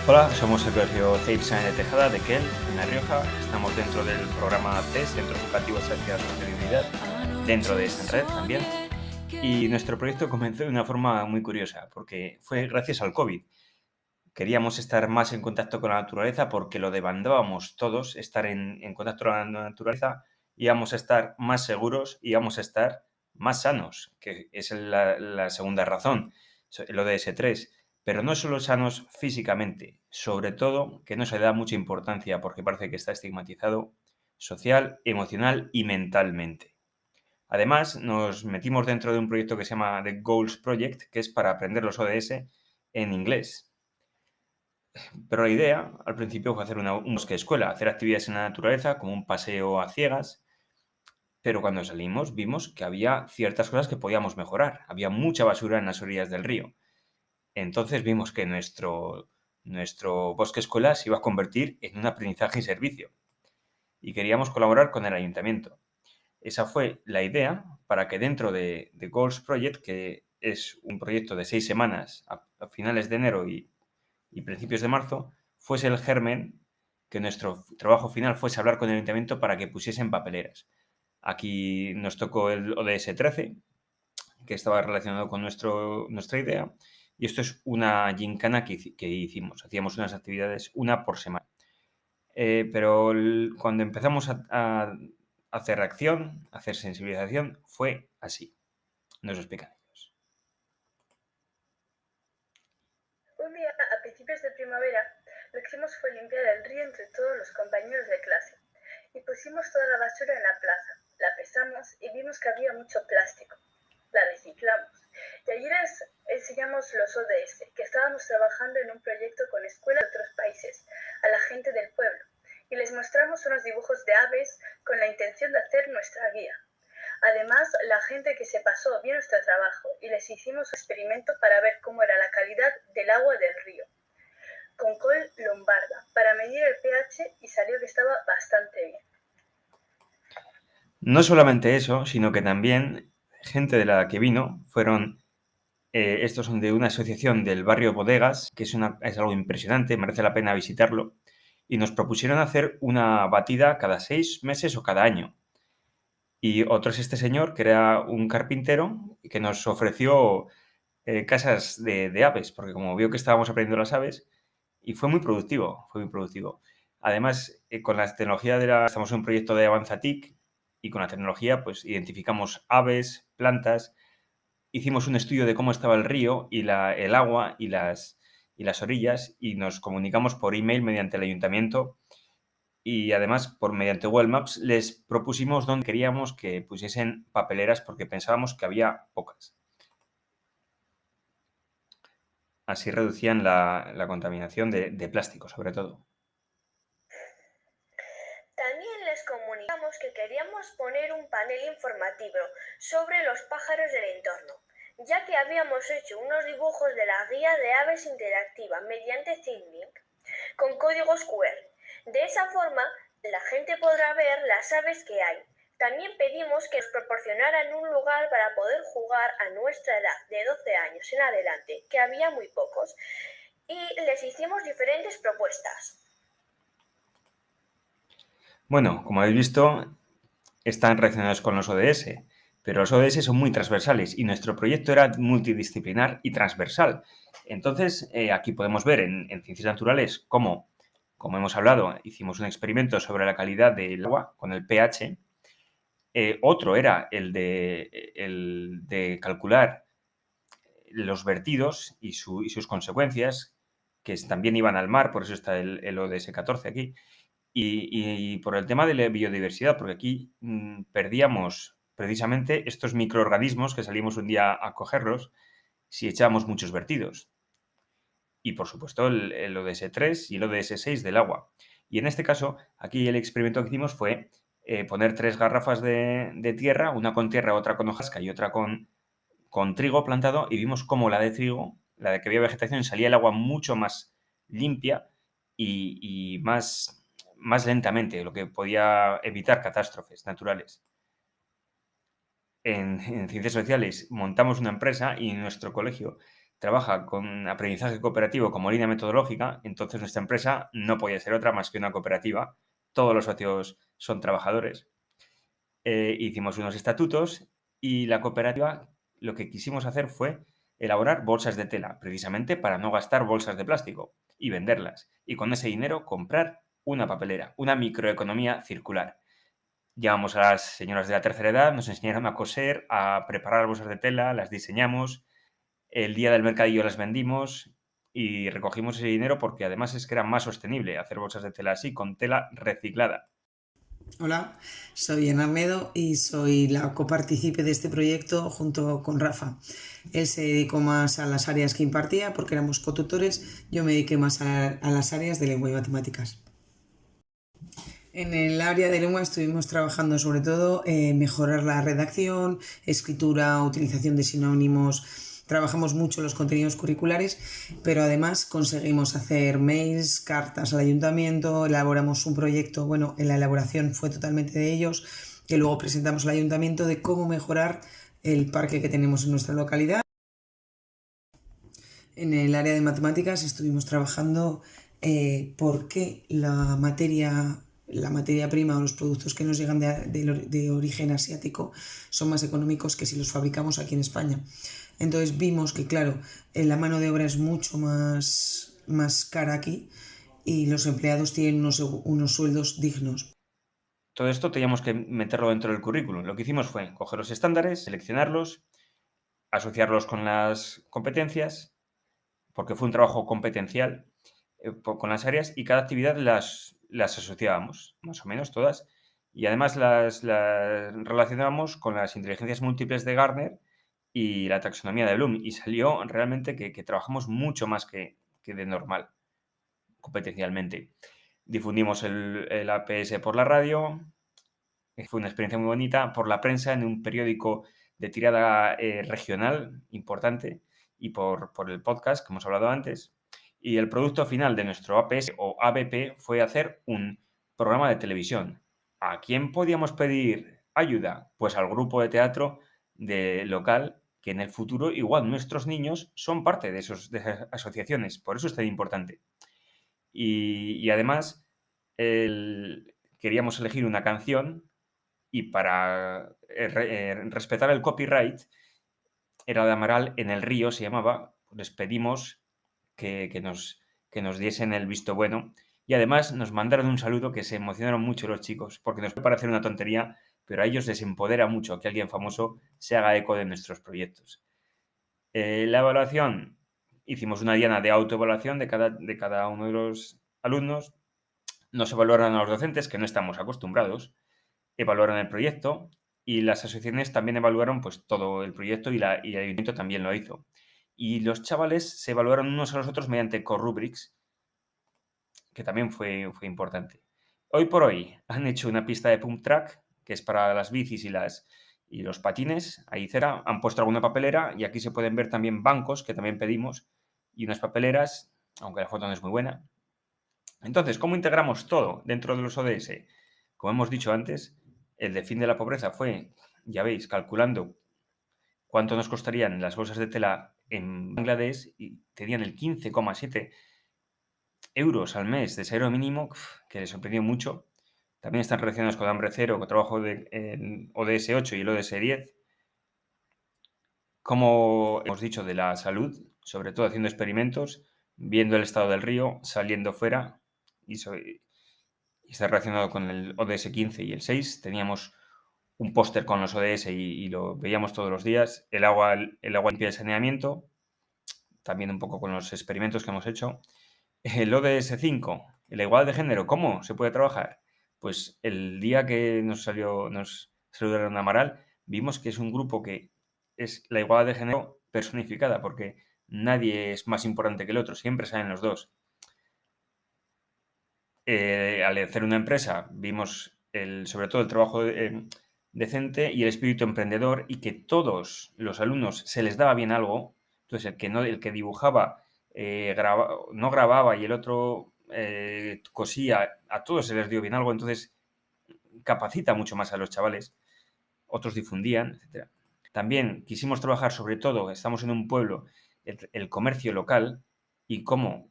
Hola, somos el colegio CEIPSA de Tejada de Quel, en La Rioja. Estamos dentro del programa CES, Centro Educativo Social y Sostenibilidad, dentro de Sanred también. Y nuestro proyecto comenzó de una forma muy curiosa, porque fue gracias al COVID. Queríamos estar más en contacto con la naturaleza porque lo demandábamos todos, estar en contacto con la naturaleza, íbamos a estar más seguros, íbamos a estar más sanos, que es la segunda razón, el ODS 3. Pero no solo sanos físicamente, sobre todo que no se le da mucha importancia porque parece que está estigmatizado social, emocional y mentalmente. Además, nos metimos dentro de un proyecto que se llama The Goals Project, que es para aprender los ODS en inglés. Pero la idea, al principio, fue hacer un bosque escuela, hacer actividades en la naturaleza, como un paseo a ciegas, pero cuando salimos vimos que había ciertas cosas que podíamos mejorar. Había mucha basura en las orillas del río. Entonces vimos que nuestro bosque escuela se iba a convertir en un aprendizaje y servicio. Y queríamos colaborar con el ayuntamiento. Esa fue la idea para que dentro de Goals Project, que es un proyecto de 6 semanas a finales de enero y principios de marzo, fuese el germen que nuestro trabajo final fuese hablar con el ayuntamiento para que pusiesen papeleras. Aquí nos tocó el ODS 13, que estaba relacionado con nuestra idea, y esto es una gincana que hicimos. Hacíamos unas actividades, una por semana. Pero cuando empezamos a hacer acción, a hacer sensibilización, fue así. Nos lo explican ellos. Un día, a principios de primavera, lo que hicimos fue limpiar el río entre todos los compañeros de clase y pusimos toda la basura en la plaza. La pesamos y vimos que había mucho plástico. La reciclamos. Y allí les enseñamos los ODS, que estábamos trabajando en un proyecto con escuelas de otros países, a la gente del pueblo, y les mostramos unos dibujos de aves con la intención de hacer nuestra guía. Además, la gente que se pasó vio nuestro trabajo y les hicimos un experimento para ver cómo era la calidad del agua del río, con col lombarda, para medir el pH y salió que estaba bastante bien. No solamente eso, sino que también gente de la que vino fueron, estos son de una asociación del barrio Bodegas, que es algo impresionante, merece la pena visitarlo, y nos propusieron hacer una batida cada 6 meses o cada año. Y otro es este señor, que era un carpintero, que nos ofreció casas de aves, porque como vio que estábamos aprendiendo las aves, y fue muy productivo, fue muy productivo. Además, con la tecnología estamos en un proyecto de Avanzatic, y con la tecnología pues identificamos aves, plantas, hicimos un estudio de cómo estaba el río y el agua y las orillas, y nos comunicamos por email mediante el ayuntamiento, y además mediante Google Maps les propusimos dónde queríamos que pusiesen papeleras porque pensábamos que había pocas. Así reducían la contaminación de plástico, sobre todo. También les comunicamos que queríamos poner un panel informativo sobre los pájaros del entorno, ya que habíamos hecho unos dibujos de la guía de aves interactiva mediante ThinkLink con códigos QR. De esa forma, la gente podrá ver las aves que hay. También pedimos que nos proporcionaran un lugar para poder jugar a nuestra edad, de 12 años en adelante, que había muy pocos, y les hicimos diferentes propuestas. Bueno, como habéis visto, están relacionados con los ODS, pero los ODS son muy transversales y nuestro proyecto era multidisciplinar y transversal. Entonces, aquí podemos ver en ciencias naturales cómo, como hemos hablado, hicimos un experimento sobre la calidad del agua con el pH. Otro era el de calcular los vertidos y sus consecuencias, que también iban al mar, por eso está el ODS 14 aquí. Y por el tema de la biodiversidad, porque aquí perdíamos precisamente estos microorganismos que salimos un día a cogerlos si echábamos muchos vertidos. Y por supuesto el ODS 3 y el ODS 6 del agua. Y en este caso, aquí el experimento que hicimos fue poner 3 garrafas de tierra, una con tierra, otra con hojarasca y otra con trigo plantado, y vimos cómo la de trigo, la de que había vegetación, salía el agua mucho más limpia y más lentamente, lo que podía evitar catástrofes naturales. En ciencias sociales montamos una empresa y en nuestro colegio trabaja con aprendizaje cooperativo como línea metodológica, entonces nuestra empresa no podía ser otra más que una cooperativa. Todos los socios son trabajadores. Hicimos unos estatutos y la cooperativa lo que quisimos hacer fue elaborar bolsas de tela, precisamente para no gastar bolsas de plástico y venderlas. Y con ese dinero comprar una papelera, una microeconomía circular. Llevamos a las señoras de la tercera edad, nos enseñaron a coser, a preparar bolsas de tela, las diseñamos. El día del mercadillo las vendimos y recogimos ese dinero porque además es que era más sostenible hacer bolsas de tela así, con tela reciclada. Hola, soy Ana Arnedo y soy la copartícipe de este proyecto junto con Rafa. Él se dedicó más a las áreas que impartía porque éramos cotutores, yo me dediqué más a las áreas de lengua y matemáticas. En el área de lengua estuvimos trabajando sobre todo en mejorar la redacción, escritura, utilización de sinónimos. Trabajamos mucho los contenidos curriculares, pero además conseguimos hacer mails, cartas al ayuntamiento, elaboramos un proyecto, bueno, en la elaboración fue totalmente de ellos, que luego presentamos al ayuntamiento de cómo mejorar el parque que tenemos en nuestra localidad. En el área de matemáticas estuvimos trabajando por qué la materia prima o los productos que nos llegan de origen asiático son más económicos que si los fabricamos aquí en España. Entonces vimos que, claro, la mano de obra es mucho más cara aquí y los empleados tienen unos sueldos dignos. Todo esto teníamos que meterlo dentro del currículum. Lo que hicimos fue coger los estándares, seleccionarlos, asociarlos con las competencias, porque fue un trabajo competencial con las áreas y cada actividad las asociábamos, más o menos todas, y además las relacionábamos con las inteligencias múltiples de Gartner y la taxonomía de Bloom, y salió realmente que trabajamos mucho más que de normal, competencialmente. Difundimos el APS por la radio, fue una experiencia muy bonita, por la prensa en un periódico de tirada regional importante y por el podcast que hemos hablado antes. Y el producto final de nuestro APS o ABP fue hacer un programa de televisión. ¿A quién podíamos pedir ayuda? Pues al grupo de teatro local, que en el futuro igual nuestros niños son parte de esas asociaciones. Por eso es tan importante. Y además queríamos elegir una canción y para respetar el copyright, era de Amaral en el río, se llamaba, les pedimos que nos diesen el visto bueno y además nos mandaron un saludo que se emocionaron mucho los chicos, porque nos puede parecer una tontería, pero a ellos les empodera mucho que alguien famoso se haga eco de nuestros proyectos. La evaluación, hicimos una diana de autoevaluación de cada uno de los alumnos, nos evaluaron a los docentes, que no estamos acostumbrados, evaluaron el proyecto y las asociaciones también evaluaron pues todo el proyecto y el ayuntamiento también lo hizo. Y los chavales se evaluaron unos a los otros mediante Corrubrics, que también fue importante. Hoy por hoy han hecho una pista de pump track, que es para las bicis y los patines, ahí cera, han puesto alguna papelera y aquí se pueden ver también bancos, que también pedimos, y unas papeleras, aunque la foto no es muy buena. Entonces, ¿cómo integramos todo dentro de los ODS? Como hemos dicho antes, el de fin de la pobreza fue, ya veis, calculando cuánto nos costarían las bolsas de tela en Bangladesh y tenían el 15,7 euros al mes de salario mínimo, que les sorprendió mucho. También están relacionados con hambre cero, con trabajo de ODS 8 y el ODS 10. Como hemos dicho, de la salud, sobre todo haciendo experimentos, viendo el estado del río, saliendo fuera y está relacionado con el ODS 15 y el 6. Teníamos un póster con los ODS y lo veíamos todos los días. El agua limpia de saneamiento, también un poco con los experimentos que hemos hecho. El ODS 5, la igualdad de género, ¿cómo se puede trabajar? Pues el día que nos saludaron a Amaral, vimos que es un grupo que es la igualdad de género personificada, porque nadie es más importante que el otro, siempre salen los dos. Al hacer una empresa, vimos sobre todo el trabajo decente y el espíritu emprendedor y que todos los alumnos se les daba bien algo. Entonces, el que dibujaba no grababa y el otro cosía, a todos se les dio bien algo. Entonces, capacita mucho más a los chavales. Otros difundían, etcétera. También quisimos trabajar sobre todo, estamos en un pueblo el comercio local y cómo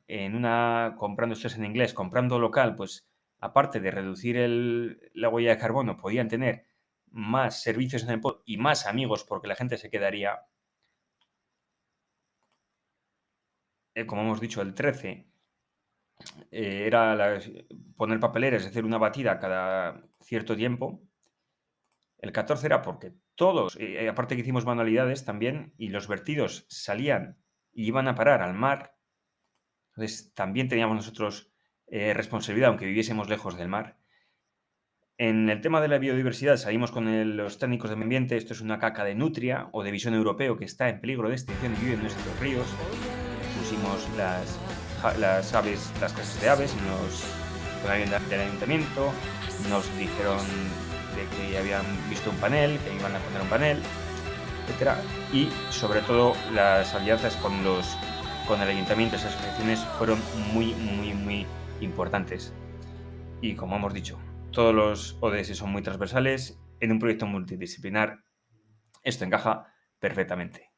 comprando esto es en inglés, comprando local, pues aparte de reducir la huella de carbono, podían tener más servicios en el pueblo y más amigos porque la gente se quedaría, como hemos dicho, el 13 era poner papeleras, es decir, una batida cada cierto tiempo. El 14 era porque todos, aparte que hicimos manualidades también, y los vertidos salían y iban a parar al mar. Entonces también teníamos nosotros responsabilidad, aunque viviésemos lejos del mar. En el tema de la biodiversidad salimos con los técnicos de medio ambiente. Esto es una caca de nutria o de visón europeo que está en peligro de extinción y vive en nuestros ríos. Pusimos las casas de aves del ayuntamiento. Nos dijeron de que habían visto un panel, que iban a poner un panel, etcétera. Y sobre todo las alianzas con el ayuntamiento, esas asociaciones fueron muy, muy, muy importantes. Y como hemos dicho, todos los ODS son muy transversales. En un proyecto multidisciplinar esto encaja perfectamente.